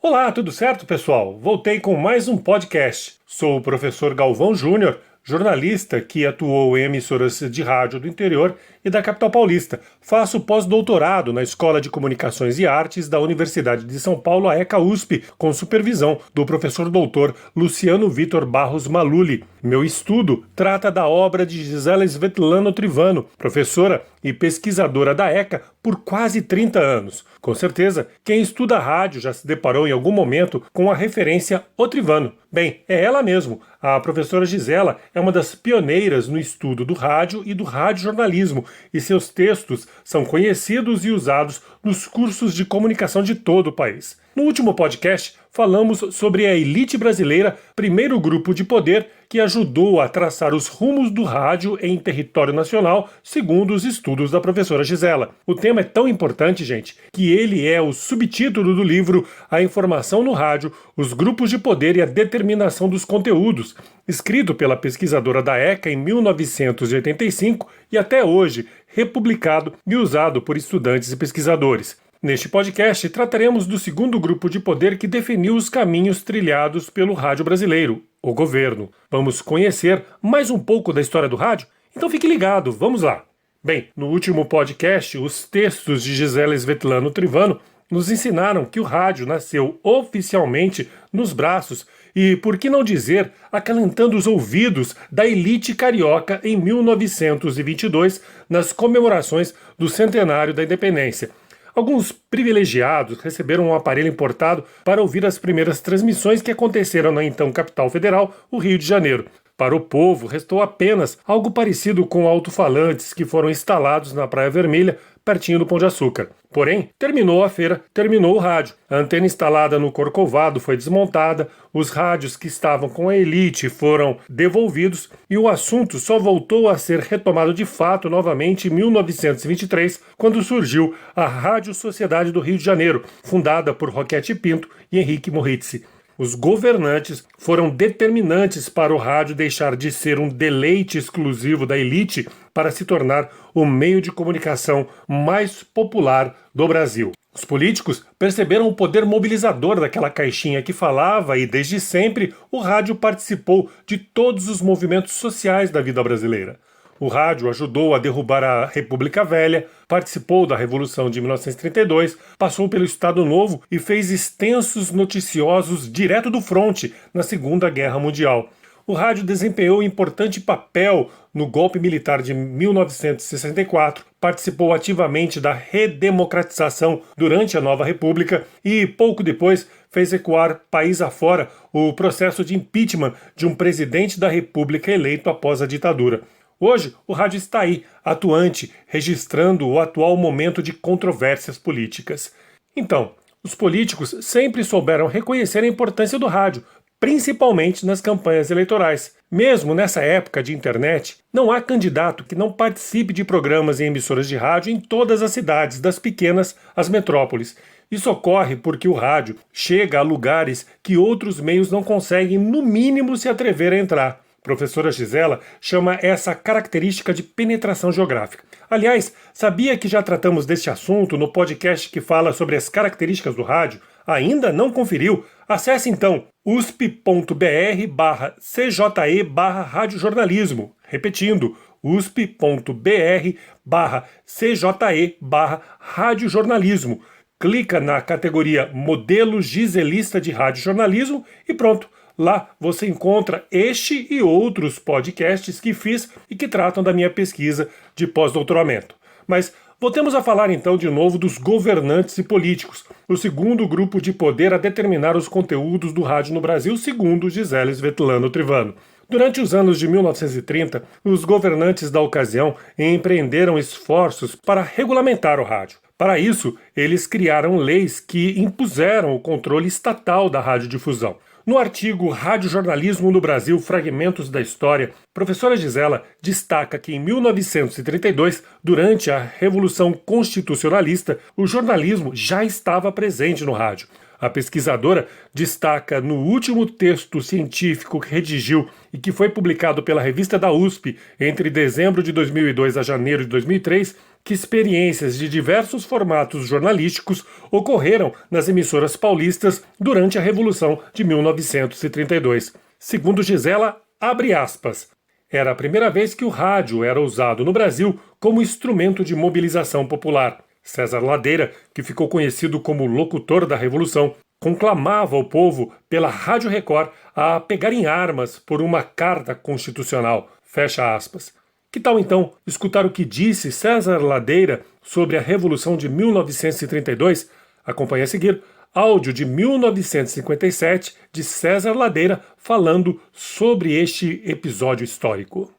Olá, tudo certo, pessoal? Voltei com mais um podcast. Sou o professor Galvão Júnior, jornalista que atuou em emissoras de rádio do interior e da capital paulista. Faço pós-doutorado na Escola de Comunicações e Artes da Universidade de São Paulo, a ECA-USP, com supervisão do professor doutor Luciano Vitor Barros Maluli. Meu estudo trata da obra de Gisela Svetlana Trivano, professora e pesquisadora da ECA por quase 30 anos. Com certeza, quem estuda rádio já se deparou em algum momento com a referência O Trivano. Bem, é ela mesmo. A professora Gisela é uma das pioneiras no estudo do rádio e do radiojornalismo, e seus textos são conhecidos e usados nos cursos de comunicação de todo o país. No último podcast, falamos sobre a elite brasileira, primeiro grupo de poder que ajudou a traçar os rumos do rádio em território nacional, segundo os estudos da professora Gisela. O tema é tão importante, gente, que ele é o subtítulo do livro A Informação no Rádio, os Grupos de Poder e a Determinação dos Conteúdos, escrito pela pesquisadora da ECA em 1985 e até hoje republicado e usado por estudantes e pesquisadores. Neste podcast, trataremos do segundo grupo de poder que definiu os caminhos trilhados pelo rádio brasileiro, o governo. Vamos conhecer mais um pouco da história do rádio? Então fique ligado, vamos lá! Bem, no último podcast, os textos de Gisela Svetlana Trivano nos ensinaram que o rádio nasceu oficialmente nos braços e, por que não dizer, acalentando os ouvidos da elite carioca em 1922, nas comemorações do centenário da independência. Alguns privilegiados receberam um aparelho importado para ouvir as primeiras transmissões que aconteceram na então capital federal, o Rio de Janeiro. Para o povo, restou apenas algo parecido com alto-falantes que foram instalados na Praia Vermelha, pertinho do Pão de Açúcar. Porém, terminou a feira, terminou o rádio. A antena instalada no Corcovado foi desmontada, os rádios que estavam com a elite foram devolvidos e o assunto só voltou a ser retomado de fato novamente em 1923, quando surgiu a Rádio Sociedade do Rio de Janeiro, fundada por Roquete Pinto e Henrique Morrizzi. Os governantes foram determinantes para o rádio deixar de ser um deleite exclusivo da elite para se tornar o meio de comunicação mais popular do Brasil. Os políticos perceberam o poder mobilizador daquela caixinha que falava e, desde sempre, o rádio participou de todos os movimentos sociais da vida brasileira. O rádio ajudou a derrubar a República Velha, participou da Revolução de 1932, passou pelo Estado Novo e fez extensos noticiosos direto do fronte na Segunda Guerra Mundial. O rádio desempenhou importante papel no golpe militar de 1964, participou ativamente da redemocratização durante a Nova República e, pouco depois, fez ecoar país afora o processo de impeachment de um presidente da República eleito após a ditadura. Hoje, o rádio está aí, atuante, registrando o atual momento de controvérsias políticas. Então, os políticos sempre souberam reconhecer a importância do rádio, principalmente nas campanhas eleitorais. Mesmo nessa época de internet, não há candidato que não participe de programas em emissoras de rádio em todas as cidades, das pequenas às metrópoles. Isso ocorre porque o rádio chega a lugares que outros meios não conseguem, no mínimo, se atrever a entrar. Professora Gisela chama essa característica de penetração geográfica. Aliás, sabia que já tratamos deste assunto no podcast que fala sobre as características do rádio? Ainda não conferiu? Acesse então usp.br/cje/radiojornalismo. Repetindo, usp.br/cje/radiojornalismo. Clica na categoria Modelo Giselista de Radiojornalismo e pronto. Lá você encontra este e outros podcasts que fiz e que tratam da minha pesquisa de pós-doutoramento. Mas voltemos a falar então de novo dos governantes e políticos, o segundo grupo de poder a determinar os conteúdos do rádio no Brasil, segundo Gisela Svetlana Trivano. Durante os anos de 1930, os governantes da ocasião empreenderam esforços para regulamentar o rádio. Para isso, eles criaram leis que impuseram o controle estatal da radiodifusão. No artigo Radiojornalismo no Brasil, Fragmentos da História, professora Gisela destaca que em 1932, durante a Revolução Constitucionalista, o jornalismo já estava presente no rádio. A pesquisadora destaca no último texto científico que redigiu e que foi publicado pela revista da USP entre dezembro de 2002 a janeiro de 2003, que experiências de diversos formatos jornalísticos ocorreram nas emissoras paulistas durante a Revolução de 1932. Segundo Gisela, abre aspas, era a primeira vez que o rádio era usado no Brasil como instrumento de mobilização popular. César Ladeira, que ficou conhecido como locutor da Revolução, conclamava o povo pela Rádio Record a pegarem armas por uma carta constitucional. Fecha aspas. Que tal então escutar o que disse César Ladeira sobre a Revolução de 1932? Acompanhe a seguir áudio de 1957 de César Ladeira falando sobre este episódio histórico.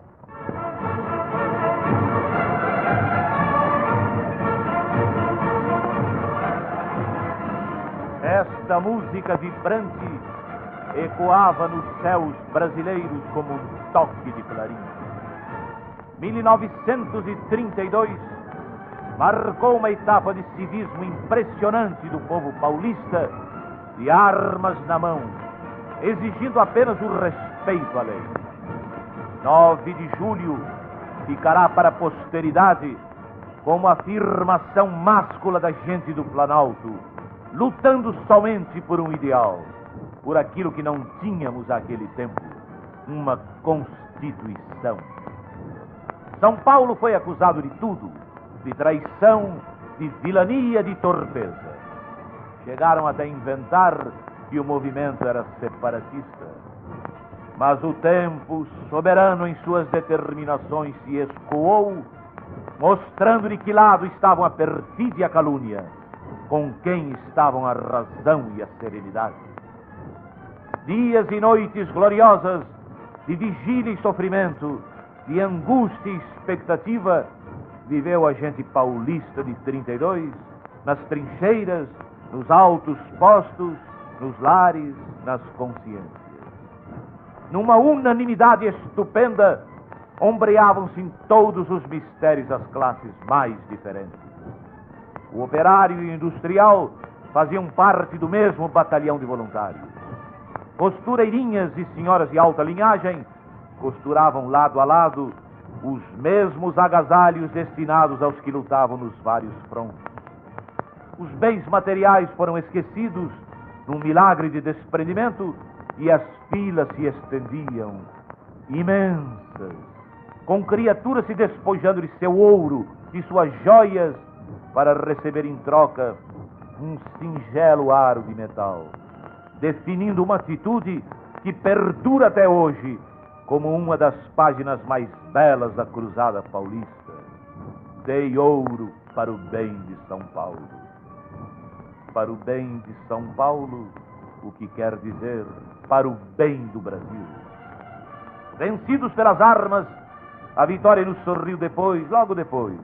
Esta música vibrante ecoava nos céus brasileiros como um toque de clarim. 1932 marcou uma etapa de civismo impressionante do povo paulista, de armas na mão, exigindo apenas o respeito à lei. 9 de julho ficará para a posteridade como a afirmação máscula da gente do Planalto, lutando somente por um ideal, por aquilo que não tínhamos naquele tempo, uma Constituição. São Paulo foi acusado de tudo, de traição, de vilania, de torpeza. Chegaram até inventar que o movimento era separatista. Mas o tempo, soberano em suas determinações, se escoou, mostrando de que lado estavam a perfídia e a calúnia, com quem estavam a razão e a serenidade. Dias e noites gloriosas, de vigília e sofrimento, de angústia e expectativa, viveu a gente paulista de 32, nas trincheiras, nos altos postos, nos lares, nas consciências. Numa unanimidade estupenda, ombreavam-se em todos os mistérios as classes mais diferentes. O operário e o industrial faziam parte do mesmo batalhão de voluntários. Costureirinhas e senhoras de alta linhagem costuravam lado a lado os mesmos agasalhos destinados aos que lutavam nos vários frontes. Os bens materiais foram esquecidos num milagre de desprendimento e as filas se estendiam, imensas, com criaturas se despojando de seu ouro, de suas joias, para receber em troca um singelo aro de metal, definindo uma atitude que perdura até hoje como uma das páginas mais belas da Cruzada Paulista. Dei ouro para o bem de São Paulo. Para o bem de São Paulo, o que quer dizer para o bem do Brasil. Vencidos pelas armas, a vitória nos sorriu depois, logo depois,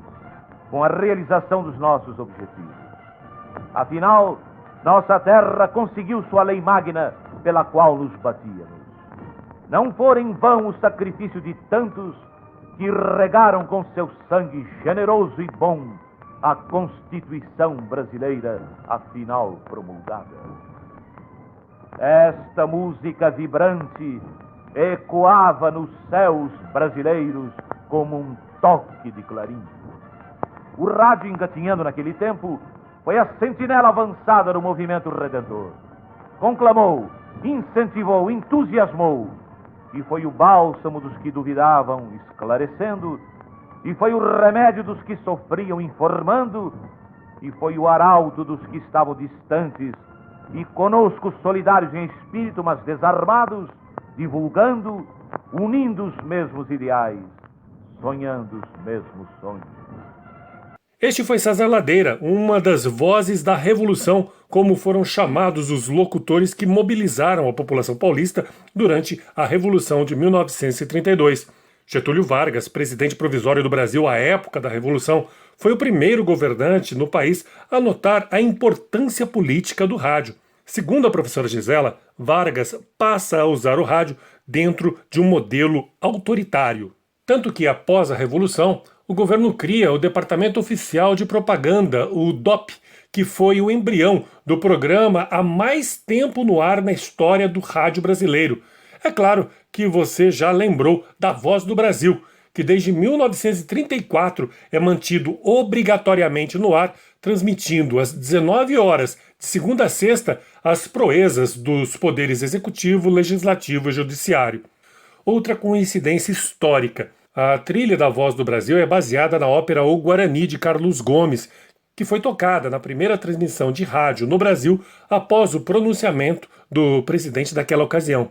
com a realização dos nossos objetivos. Afinal, nossa terra conseguiu sua lei magna pela qual nos batíamos. Não for em vão o sacrifício de tantos que regaram com seu sangue generoso e bom a Constituição brasileira, afinal promulgada. Esta música vibrante ecoava nos céus brasileiros como um toque de clarim. O rádio engatinhando naquele tempo foi a sentinela avançada do movimento redentor. Conclamou, incentivou, entusiasmou, e foi o bálsamo dos que duvidavam, esclarecendo, e foi o remédio dos que sofriam, informando, e foi o arauto dos que estavam distantes, e conosco solidários em espírito, mas desarmados, divulgando, unindo os mesmos ideais, sonhando os mesmos sonhos. Este foi César Ladeira, uma das vozes da Revolução, como foram chamados os locutores que mobilizaram a população paulista durante a Revolução de 1932. Getúlio Vargas, presidente provisório do Brasil à época da Revolução, foi o primeiro governante no país a notar a importância política do rádio. Segundo a professora Gisela, Vargas passa a usar o rádio dentro de um modelo autoritário. Tanto que, após a Revolução, o governo cria o Departamento Oficial de Propaganda, o DOP, que foi o embrião do programa há mais tempo no ar na história do rádio brasileiro. É claro que você já lembrou da Voz do Brasil, que desde 1934 é mantido obrigatoriamente no ar, transmitindo às 19 horas, de segunda a sexta, as proezas dos poderes executivo, legislativo e judiciário. Outra coincidência histórica. A trilha da Voz do Brasil é baseada na ópera O Guarani, de Carlos Gomes, que foi tocada na primeira transmissão de rádio no Brasil após o pronunciamento do presidente daquela ocasião.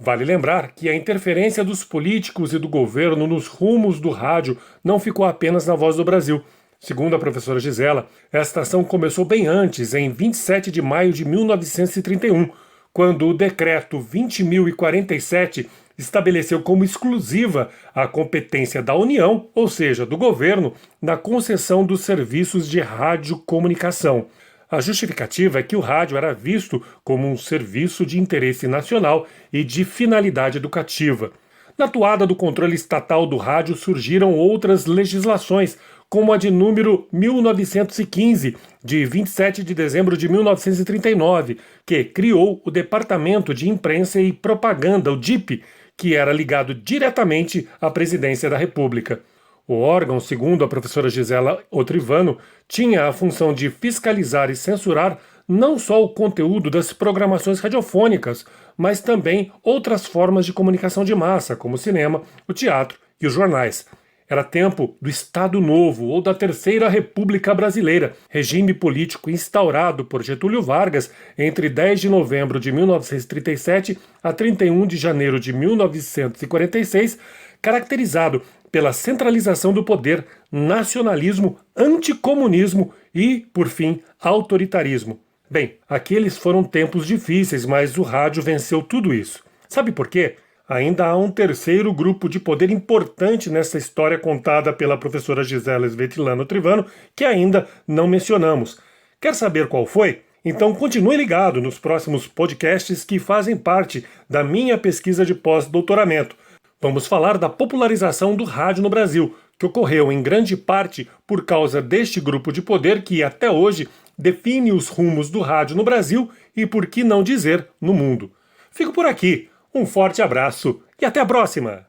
Vale lembrar que a interferência dos políticos e do governo nos rumos do rádio não ficou apenas na Voz do Brasil. Segundo a professora Gisela, esta ação começou bem antes, em 27 de maio de 1931, quando o decreto 20.047 estabeleceu como exclusiva a competência da União, ou seja, do governo, na concessão dos serviços de radiocomunicação. A justificativa é que o rádio era visto como um serviço de interesse nacional e de finalidade educativa. Na toada do controle estatal do rádio surgiram outras legislações, como a de número 1915, de 27 de dezembro de 1939, que criou o Departamento de Imprensa e Propaganda, o DIP, que era ligado diretamente à Presidência da República. O órgão, segundo a professora Gisela Otrivano, tinha a função de fiscalizar e censurar não só o conteúdo das programações radiofônicas, mas também outras formas de comunicação de massa, como o cinema, o teatro e os jornais. Era tempo do Estado Novo ou da Terceira República Brasileira, regime político instaurado por Getúlio Vargas entre 10 de novembro de 1937 a 31 de janeiro de 1946, caracterizado pela centralização do poder, nacionalismo, anticomunismo e, por fim, autoritarismo. Bem, aqueles foram tempos difíceis, mas o rádio venceu tudo isso. Sabe por quê? Ainda há um terceiro grupo de poder importante nessa história contada pela professora Gisela Svetlana Trivano, que ainda não mencionamos. Quer saber qual foi? Então continue ligado nos próximos podcasts que fazem parte da minha pesquisa de pós-doutoramento. Vamos falar da popularização do rádio no Brasil, que ocorreu em grande parte por causa deste grupo de poder que até hoje define os rumos do rádio no Brasil e, por que não dizer, no mundo. Fico por aqui. Um forte abraço e até a próxima!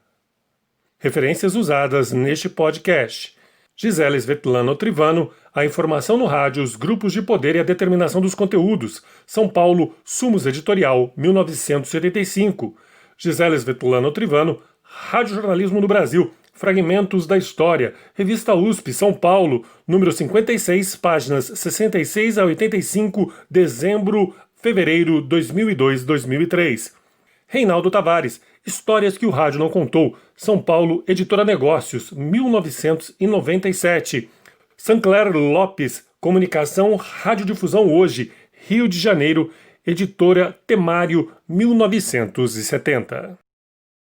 Referências usadas neste podcast: Gisela Svetlana Trivano, A Informação no Rádio, os Grupos de Poder e a Determinação dos Conteúdos, São Paulo, Sumos Editorial, 1985. Gisela Svetlana Trivano, Rádio Jornalismo no Brasil, Fragmentos da História, Revista USP, São Paulo, número 56, páginas 66 a 85, dezembro, fevereiro 2002-2003. Reinaldo Tavares, Histórias que o Rádio não contou, São Paulo, Editora Negócios, 1997. Sancler Lopes, Comunicação, Radiodifusão Hoje, Rio de Janeiro, Editora Temário, 1970.